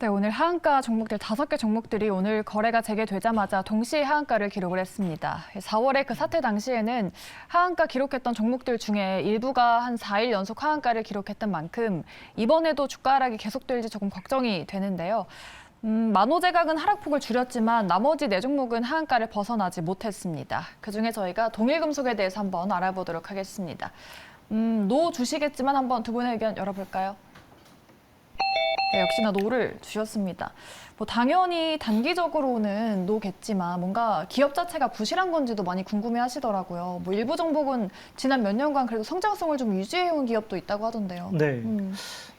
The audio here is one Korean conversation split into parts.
네, 오늘 하한가 종목들 5개 종목들이 오늘 거래가 재개되자마자 동시에 하한가를 기록을 했습니다. 4월에 그 사태 당시에는 하한가 기록했던 종목들 중에 일부가 한 4일 연속 하한가를 기록했던 만큼 이번에도 주가 하락이 계속될지 조금 걱정이 되는데요. 만호제각은 하락폭을 줄였지만 나머지 4종목은 하한가를 벗어나지 못했습니다. 그중에 저희가 동일금속에 대해서 한번 알아보도록 하겠습니다. 노 주시겠지만 한번 두 분의 의견 열어볼까요? 네, 역시나 노를 주셨습니다. 뭐 당연히 단기적으로는 노겠지만 뭔가 기업 자체가 부실한 건지도 많이 궁금해하시더라고요. 뭐 일부 종목은 지난 몇 년간 그래도 성장성을 좀 유지해온 기업도 있다고 하던데요. 네.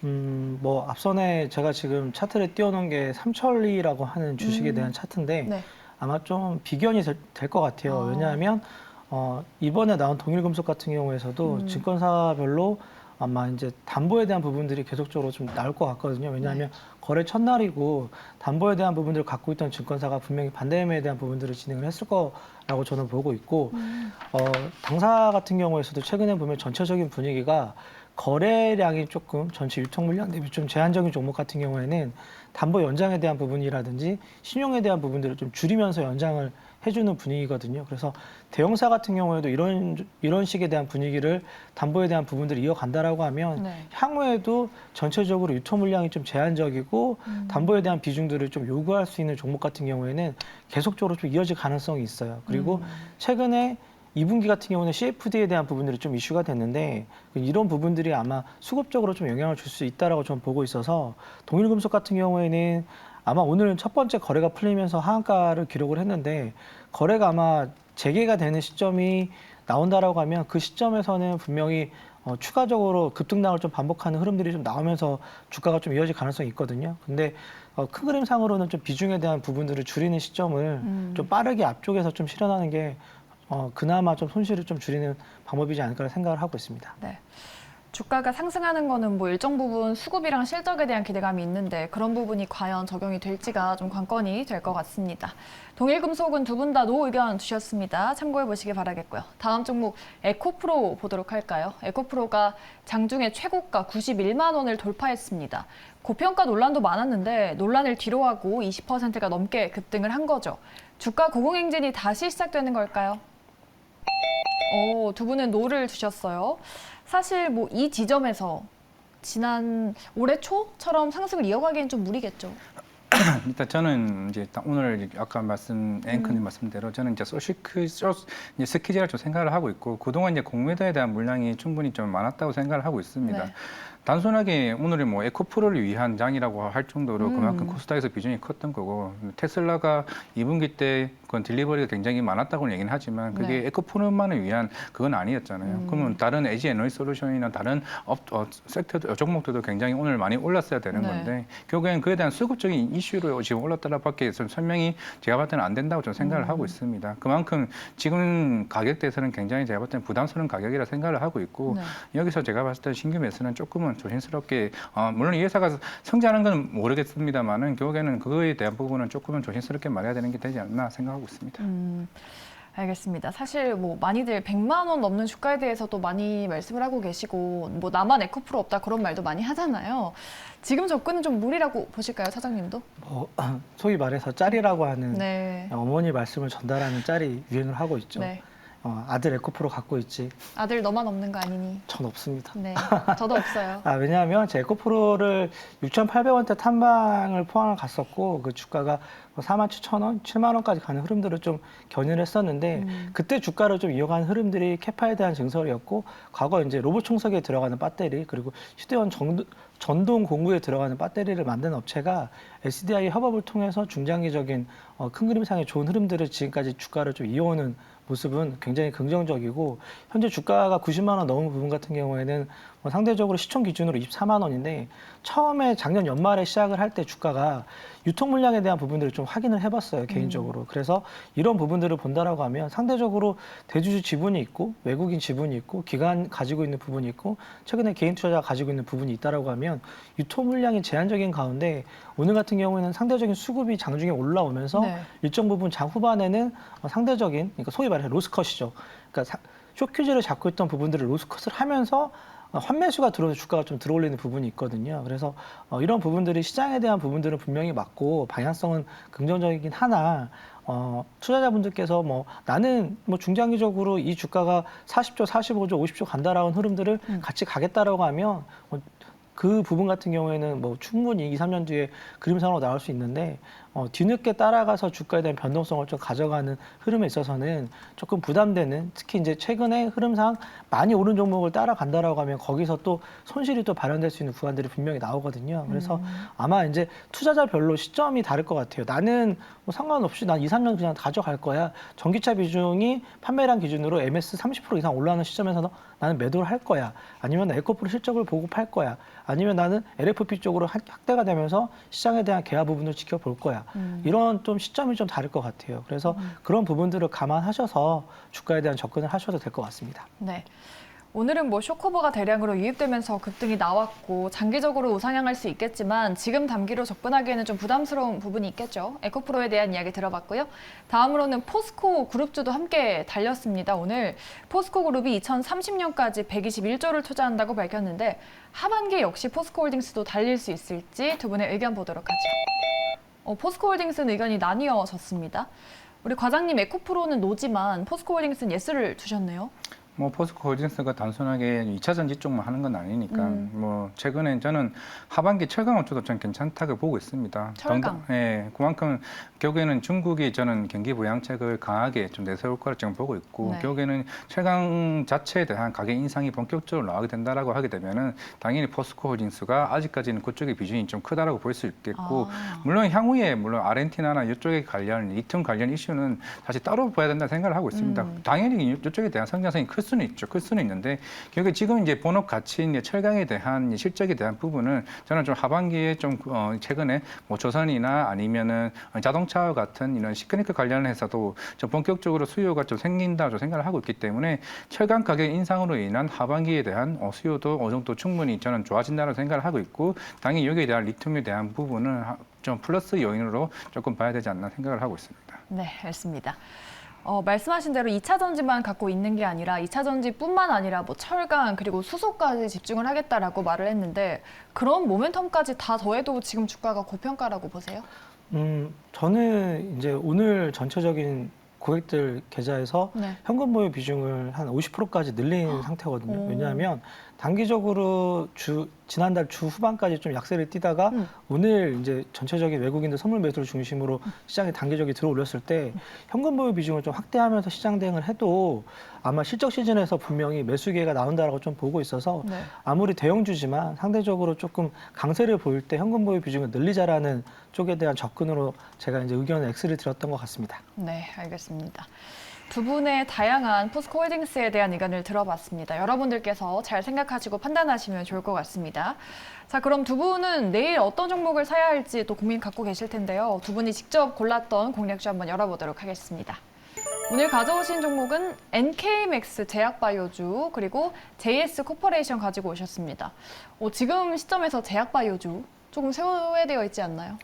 뭐 앞선에 제가 지금 차트를 띄워놓은 게 삼천리라고 하는 주식에 대한 차트인데 네. 아마 좀 비견이 될 것 같아요. 왜냐하면 이번에 나온 동일금속 같은 경우에서도 증권사별로 아마 이제 담보에 대한 부분들이 계속적으로 좀 나올 것 같거든요. 왜냐하면 거래 첫날이고 담보에 대한 부분들을 갖고 있던 증권사가 분명히 반대 매매에 대한 부분들을 진행을 했을 거라고 저는 보고 있고 당사 같은 경우에서도 최근에 보면 전체적인 분위기가 거래량이 조금 전체 유통 물량 대비 좀 제한적인 종목 같은 경우에는 담보 연장에 대한 부분이라든지 신용에 대한 부분들을 좀 줄이면서 연장을 해주는 분위기거든요. 그래서 대형사 같은 경우에도 이런 식에 대한 분위기를 담보에 대한 부분들을 이어간다라고 하면 향후에도 전체적으로 유통 물량이 좀 제한적이고 담보에 대한 비중들을 좀 요구할 수 있는 종목 같은 경우에는 계속적으로 좀 이어질 가능성이 있어요. 그리고 최근에 2분기 같은 경우는 CFD에 대한 부분들이 좀 이슈가 됐는데 이런 부분들이 아마 수급적으로 좀 영향을 줄 수 있다라고 저는 보고 있어서 동일금속 같은 경우에는 아마 오늘 첫 번째 거래가 풀리면서 하한가를 기록을 했는데 거래가 아마 재개가 되는 시점이 나온다라고 하면 그 시점에서는 분명히 추가적으로 급등락을 좀 반복하는 흐름들이 좀 나오면서 주가가 좀 이어질 가능성이 있거든요. 근데 큰 그림상으로는 좀 비중에 대한 부분들을 줄이는 시점을 좀 빠르게 앞쪽에서 좀 실현하는 게 그나마 좀 손실을 좀 줄이는 방법이지 않을까 생각을 하고 있습니다. 네. 주가가 상승하는 거는 뭐 일정 부분 수급이랑 실적에 대한 기대감이 있는데 그런 부분이 과연 적용이 될지가 좀 관건이 될 것 같습니다. 동일금속은 두 분 다 노 의견 주셨습니다. 참고해 보시기 바라겠고요. 다음 종목 에코프로 보도록 할까요? 에코프로가 장중에 최고가 91만 원을 돌파했습니다. 고평가 논란도 많았는데 논란을 뒤로하고 20%가 넘게 급등을 한 거죠. 주가 고공행진이 다시 시작되는 걸까요? 두 분은 노를 주셨어요. 사실 뭐 이 지점에서 지난 올해 초처럼 상승을 이어가기엔 좀 무리겠죠. 일단 저는 이제 오늘 아까 앵커님 말씀대로 저는 이제 스키즈를 좀 생각을 하고 있고 그동안 이제 공매도에 대한 물량이 충분히 좀 많았다고 생각을 하고 있습니다. 네. 단순하게 오늘이 뭐 에코프로를 위한 장이라고 할 정도로 그만큼 코스닥에서 비중이 컸던 거고 테슬라가 2분기 때 그건 딜리버리가 굉장히 많았다고는 얘기는 하지만 그게 에코프로만을 위한 그건 아니었잖아요. 그러면 다른 에지 에너지 솔루션이나 다른 섹터 종목들도 굉장히 오늘 많이 올랐어야 되는 건데 결국엔 그에 대한 수급적인 이슈로 지금 올랐다라밖에 설명이 제가 봤을 때는 안 된다고 저는 생각을 하고 있습니다. 그만큼 지금 가격대에서는 굉장히 제가 봤을 때는 부담스러운 가격이라 생각을 하고 있고 여기서 제가 봤을 때 신규 매수는 조금은 조심스럽게 물론 이 회사가 성장하는 건 모르겠습니다만은 결국에는 그거에 대한 부분은 조금은 조심스럽게 말해야 되는 게 되지 않나 생각하고 있습니다. 알겠습니다. 사실 뭐 많이들 100만 원 넘는 주가에 대해서도 많이 말씀을 하고 계시고 뭐 나만 에코프로 없다 그런 말도 많이 하잖아요. 지금 접근은 좀 무리라고 보실까요, 사장님도? 소위 말해서 짤이라고 하는 어머니 말씀을 전달하는 짤이 유행을 하고 있죠. 아들 에코프로 갖고 있지. 아들 너만 없는 거 아니니? 전 없습니다. 네, 저도 없어요. 왜냐하면 제 에코프로를 6,800원대 탐방을 포항을 갔었고 그 주가가 47,000원, 7만 원까지 가는 흐름들을 좀 견인을 했었는데 그때 주가를 좀 이어가는 흐름들이 캐파에 대한 증설이었고 과거 이제 로봇 청소기에 들어가는 배터리 그리고 휴대용 전동 공구에 들어가는 배터리를 만드는 업체가 SDI 협업을 통해서 중장기적인 큰 그림상의 좋은 흐름들을 지금까지 주가를 좀 이어오는 모습은 굉장히 긍정적이고 현재 주가가 90만 원 넘은 부분 같은 경우에는 상대적으로 시총 기준으로 24만 원인데 처음에 작년 연말에 시작을 할 때 주가가 유통 물량에 대한 부분들을 좀 확인을 해봤어요, 개인적으로. 그래서 이런 부분들을 본다라고 하면 상대적으로 대주주 지분이 있고 외국인 지분이 있고 기관 가지고 있는 부분이 있고 최근에 개인 투자자가 가지고 있는 부분이 있다라고 하면 유통 물량이 제한적인 가운데 오늘 같은 경우에는 상대적인 수급이 장중에 올라오면서 일정 부분 장 후반에는 상대적인 그러니까 소위 말해 로스컷이죠. 그러니까 쇼퀴즈를 잡고 있던 부분들을 로스컷을 하면서 환매수가 들어오면 주가가 좀 들어올리는 부분이 있거든요. 그래서 이런 부분들이 시장에 대한 부분들은 분명히 맞고 방향성은 긍정적이긴 하나 투자자분들께서 뭐 나는 뭐 중장기적으로 이 주가가 40조, 45조, 50조 간다라는 흐름들을 같이 가겠다라고 하면 그 부분 같은 경우에는 뭐 충분히 2, 3년 뒤에 그림상으로 나올 수 있는데 뒤늦게 따라가서 주가에 대한 변동성을 좀 가져가는 흐름에 있어서는 조금 부담되는, 특히 이제 최근에 흐름상 많이 오른 종목을 따라간다라고 하면 거기서 또 손실이 또 발현될 수 있는 구간들이 분명히 나오거든요. 그래서 아마 이제 투자자별로 시점이 다를 것 같아요. 나는 뭐 상관없이 난 2, 3년 그냥 가져갈 거야. 전기차 비중이 판매량 기준으로 MS 30% 이상 올라가는 시점에서 나는 매도를 할 거야. 아니면 에코프로 실적을 보고 팔 거야. 아니면 나는 LFP 쪽으로 확대가 되면서 시장에 대한 개화 부분을 지켜볼 거야. 이런 좀 시점이 좀 다를 것 같아요. 그래서 그런 부분들을 감안하셔서 주가에 대한 접근을 하셔도 될 것 같습니다. 네. 오늘은 뭐 쇼커버가 대량으로 유입되면서 급등이 나왔고 장기적으로 우상향할 수 있겠지만 지금 단기로 접근하기에는 좀 부담스러운 부분이 있겠죠. 에코프로에 대한 이야기 들어봤고요. 다음으로는 포스코 그룹주도 함께 달렸습니다. 오늘 포스코 그룹이 2030년까지 121조를 투자한다고 밝혔는데 하반기 역시 포스코홀딩스도 달릴 수 있을지 두 분의 의견 보도록 하죠. 포스코홀딩스는 의견이 나뉘어졌습니다. 우리 과장님, 에코프로는 노지만 포스코홀딩스는 예스를 두셨네요. 뭐 포스코 홀딩스가 단순하게 2차 전지 쪽만 하는 건 아니니까 뭐 최근에 저는 하반기 철강 업체도 좀 괜찮다고 보고 있습니다. 철강. 예, 그만큼 결국에는 중국이 저는 경기 부양책을 강하게 좀 내세울 거라 지금 보고 있고 네. 결국에는 철강 자체에 대한 가격 인상이 본격적으로 나오게 된다라고 하게 되면은 당연히 포스코 홀딩스가 아직까지는 그쪽의 비중이 좀 크다라고 볼 수 있겠고 물론 향후에 물론 아르헨티나나 이쪽에 관련 리튬 관련 이슈는 사실 따로 봐야 된다 생각을 하고 있습니다. 당연히 이쪽에 대한 성장성이 클 수는 있죠. 클 수는 있는데 결국 지금 이제 본업 가치인 철강에 대한 실적에 대한 부분은 저는 좀 하반기에 좀 최근에 뭐 조선이나 아니면은 자동차 같은 이런 시크니크 관련해서도 좀 본격적으로 수요가 좀 생긴다 고 생각을 하고 있기 때문에 철강 가격 인상으로 인한 하반기에 대한 수요도 어느 정도 충분히 저는 좋아진다고 생각을 하고 있고 당연히 여기에 대한 리튬에 대한 부분은 좀 플러스 요인으로 조금 봐야 되지 않나 생각을 하고 있습니다. 네, 알겠습니다. 말씀하신 대로 2차 전지만 갖고 있는 게 아니라 2차 전지뿐만 아니라 뭐 철강 그리고 수소까지 집중을 하겠다라고 말을 했는데 그런 모멘텀까지 다 더해도 지금 주가가 고평가라고 보세요? 저는 이제 오늘 전체적인 고객들 계좌에서 네. 현금 보유 비중을 한 50%까지 늘린 상태거든요. 오. 왜냐하면 단기적으로 지난달 주 후반까지 좀 약세를 띠다가 오늘 이제 전체적인 외국인들 선물 매수를 중심으로 시장에 단기적으로 들어올렸을 때 현금 보유 비중을 좀 확대하면서 시장 대응을 해도 아마 실적 시즌에서 분명히 매수 기회가 나온다라고 좀 보고 있어서 네. 아무리 대형주지만 상대적으로 조금 강세를 보일 때 현금 보유 비중을 늘리자라는 쪽에 대한 접근으로 제가 이제 의견을 X를 드렸던 것 같습니다. 네, 알겠습니다. 두 분의 다양한 포스코홀딩스에 대한 의견을 들어봤습니다. 여러분들께서 잘 생각하시고 판단하시면 좋을 것 같습니다. 자, 그럼 두 분은 내일 어떤 종목을 사야 할지 또 고민 갖고 계실 텐데요. 두 분이 직접 골랐던 공략주 한번 열어보도록 하겠습니다. 오늘 가져오신 종목은 NK맥스 제약바이오주 그리고 JS 코퍼레이션 가지고 오셨습니다. 지금 시점에서 제약바이오주 조금 소외되어 있지 않나요?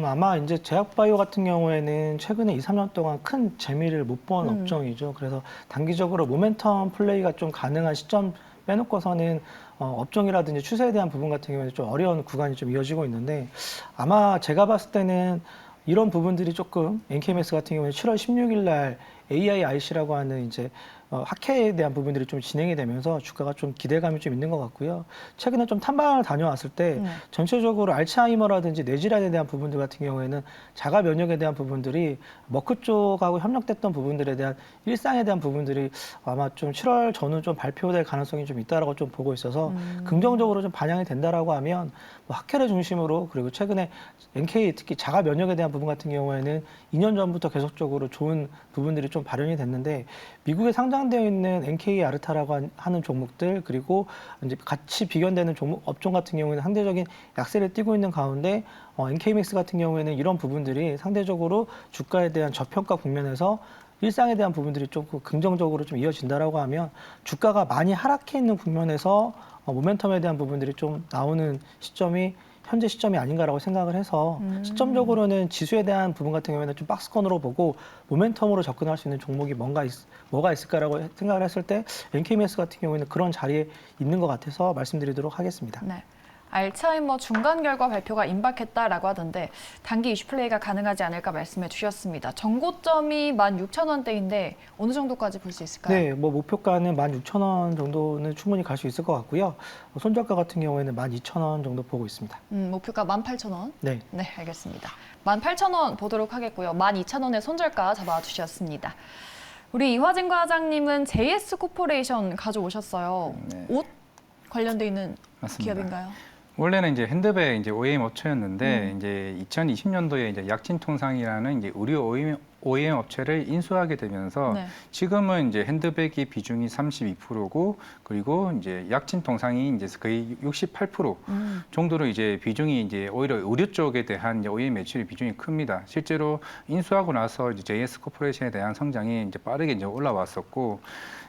아마 이제 제약바이오 같은 경우에는 최근에 2, 3년 동안 큰 재미를 못 본 업종이죠. 그래서 단기적으로 모멘텀 플레이가 좀 가능한 시점 빼놓고서는 업종이라든지 추세에 대한 부분 같은 경우에는 좀 어려운 구간이 좀 이어지고 있는데 아마 제가 봤을 때는 이런 부분들이 조금 NK맥스 같은 경우에 7월 16일 날 AIIC라고 하는 이제 학회에 대한 부분들이 좀 진행이 되면서 주가가 좀 기대감이 좀 있는 것 같고요. 최근에 좀 탐방을 다녀왔을 때 전체적으로 알츠하이머라든지 뇌질환에 대한 부분들 같은 경우에는 자가 면역에 대한 부분들이 머크 쪽하고 협력됐던 부분들에 대한 일상에 대한 부분들이 아마 좀 7월 전후 좀 발표될 가능성이 좀 있다라고 좀 보고 있어서 긍정적으로 좀 반영이 된다라고 하면 뭐 학회를 중심으로 그리고 최근에 NK 특히 자가 면역에 대한 부분 같은 경우에는 2년 전부터 계속적으로 좋은 부분들이 좀 발현이 됐는데 미국에 상장되어 있는 NK 아르타라고 하는 종목들 그리고 이제 같이 비견되는 업종 같은 경우에는 상대적인 약세를 띠고 있는 가운데 NK맥스 같은 경우에는 이런 부분들이 상대적으로 주가에 대한 저평가 국면에서 일상에 대한 부분들이 조금 긍정적으로 좀 이어진다라고 하면 주가가 많이 하락해 있는 국면에서 모멘텀에 대한 부분들이 좀 나오는 시점이 현재 시점이 아닌가라고 생각을 해서 시점적으로는 지수에 대한 부분 같은 경우에는 좀 박스권으로 보고 모멘텀으로 접근할 수 있는 종목이 뭐가 있을까라고 생각을 했을 때 NKMS 같은 경우에는 그런 자리에 있는 것 같아서 말씀드리도록 하겠습니다. 네. 알츠하이머 중간 결과 발표가 임박했다라고 하던데 단기 이슈 플레이가 가능하지 않을까 말씀해 주셨습니다. 정고점이 16,000원대인데 어느 정도까지 볼 수 있을까요? 네, 뭐 목표가는 16,000원 정도는 충분히 갈 수 있을 것 같고요. 손절가 같은 경우에는 12,000원 정도 보고 있습니다. 목표가 18,000원. 네. 네, 알겠습니다. 18,000원 보도록 하겠고요. 12,000원의 손절가 잡아주셨습니다. 우리 이화진 과장님은 JS 코퍼레이션 가져오셨어요. 네. 옷 관련돼 있는 맞습니다. 기업인가요? 원래는 이제 핸드백 이제 OEM 업체였는데 이제 2020년도에 이제 약진통상이라는 이제 의류 OEM 업체를 인수하게 되면서 네. 지금은 이제 핸드백이 비중이 32%고 그리고 이제 약진통상이 이제 거의 68% 정도로 이제 비중이 이제 오히려 의류 쪽에 대한 이제 OEM 매출이 비중이 큽니다. 실제로 인수하고 나서 이제 JS 코퍼레이션에 대한 성장이 이제 빠르게 이제 올라왔었고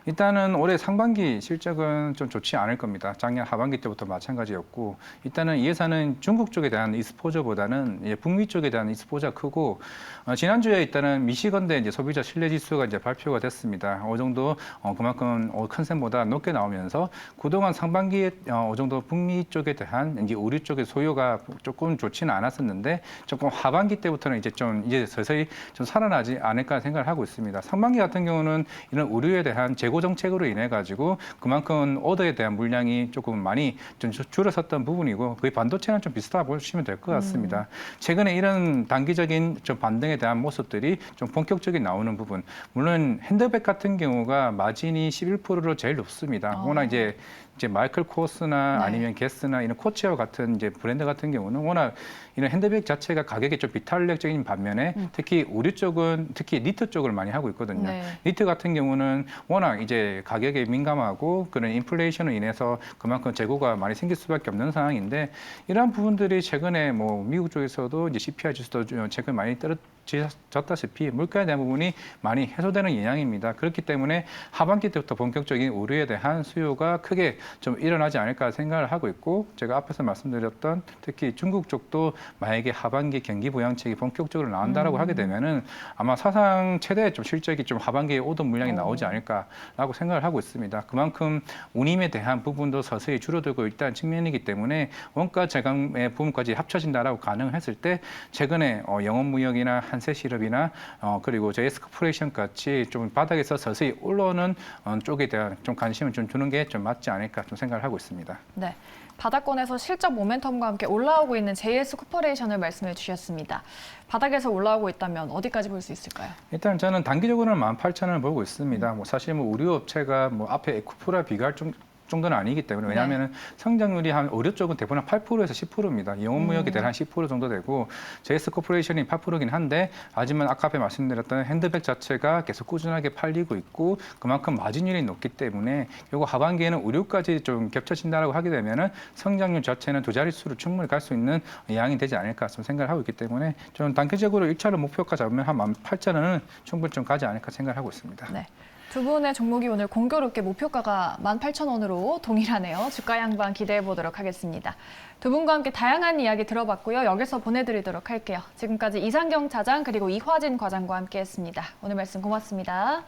일단은 올해 상반기 실적은 좀 좋지 않을 겁니다. 작년 하반기 때부터 마찬가지였고 일단은 이 회사는 중국 쪽에 대한 익스포저보다는 이제 북미 쪽에 대한 익스포저가 크고 지난주에 일단은 미시건대 이제 소비자 신뢰 지수가 이제 발표가 됐습니다. 어느 정도 그만큼 컨센보다 높게 나오면서 그동안 상반기에 어느 정도 북미 쪽에 대한 이제 의류 쪽의 소요가 조금 좋지는 않았었는데 조금 하반기 때부터는 이제 서서히 좀 살아나지 않을까 생각을 하고 있습니다. 상반기 같은 경우는 이런 의류에 대한 재고 정책으로 인해 가지고 그만큼 오더에 대한 물량이 조금 많이 좀 줄어섰던 부분이고 거의 반도체는 좀 비슷하다고 보시면 될 것 같습니다. 최근에 이런 단기적인 좀 반등에 대한 모습들이 좀 본격적인 나오는 부분. 물론 핸드백 같은 경우가 마진이 11%로 제일 높습니다. 워낙 이제 마이클 코스나 네. 아니면 게스나 이런 코치어 같은 이제 브랜드 같은 경우는 워낙 이런 핸드백 자체가 가격이 좀 비탄력적인 반면에 특히 의류 쪽은 특히 니트 쪽을 많이 하고 있거든요. 네. 니트 같은 경우는 워낙 이제 가격에 민감하고 그런 인플레이션으로 인해서 그만큼 재고가 많이 생길 수밖에 없는 상황인데 이러한 부분들이 최근에 뭐 미국 쪽에서도 이제 CPI 지수도 최근 많이 떨어졌다시피 물가에 대한 부분이 많이 해소되는 영향입니다. 그렇기 때문에 하반기 때부터 본격적인 의류에 대한 수요가 크게 좀 일어나지 않을까 생각을 하고 있고 제가 앞에서 말씀드렸던 특히 중국 쪽도 만약에 하반기 경기 부양책이 본격적으로 나온다라고 하게 되면은 아마 사상 최대 좀 실적이 좀 하반기에 오던 물량이 나오지 않을까라고 생각을 하고 있습니다. 그만큼 운임에 대한 부분도 서서히 줄어들고 있다는 측면이기 때문에 원가 제감의 부분까지 합쳐진다라고 가능했을 때 최근에 영업무역이나 한세실업이나 그리고 JS 코퍼레이션 같이 좀 바닥에서 서서히 올라오는 쪽에 대한 좀 관심을 좀 주는 게 좀 맞지 않을까 좀 생각을 하고 있습니다. 네. 바닥권에서 실적 모멘텀과 함께 올라오고 있는 JS 코퍼레이션을 말씀해 주셨습니다. 바닥에서 올라오고 있다면 어디까지 볼 수 있을까요? 일단 저는 단기적으로는 18,000원을 보고 있습니다. 뭐 사실 뭐 의류 업체가 뭐 앞에 에코프라 비교할 정도는 아니기 때문에 왜냐하면 성장률이 한 의류 쪽은 대부분 8%에서 10%입니다. 영업무역이 대략 한 10% 정도 되고 JS 코퍼레이션이 8%긴 한데 하지만 아까 앞에 말씀드렸던 핸드백 자체가 계속 꾸준하게 팔리고 있고 그만큼 마진율이 높기 때문에 결국 하반기에는 의류까지 좀 겹쳐진다라고 하게 되면은 성장률 자체는 두 자릿수로 충분히 갈 수 있는 양이 되지 않을까 좀 생각을 하고 있기 때문에 저는 단기적으로 1차로 목표가 잡으면 한 18,000원은 충분히 좀 가지 않을까 생각을 하고 있습니다. 네. 두 분의 종목이 오늘 공교롭게 목표가가 18,000원으로 동일하네요. 주가 양반 기대해 보도록 하겠습니다. 두 분과 함께 다양한 이야기 들어봤고요. 여기서 보내드리도록 할게요. 지금까지 이상경 차장 그리고 이화진 과장과 함께했습니다. 오늘 말씀 고맙습니다.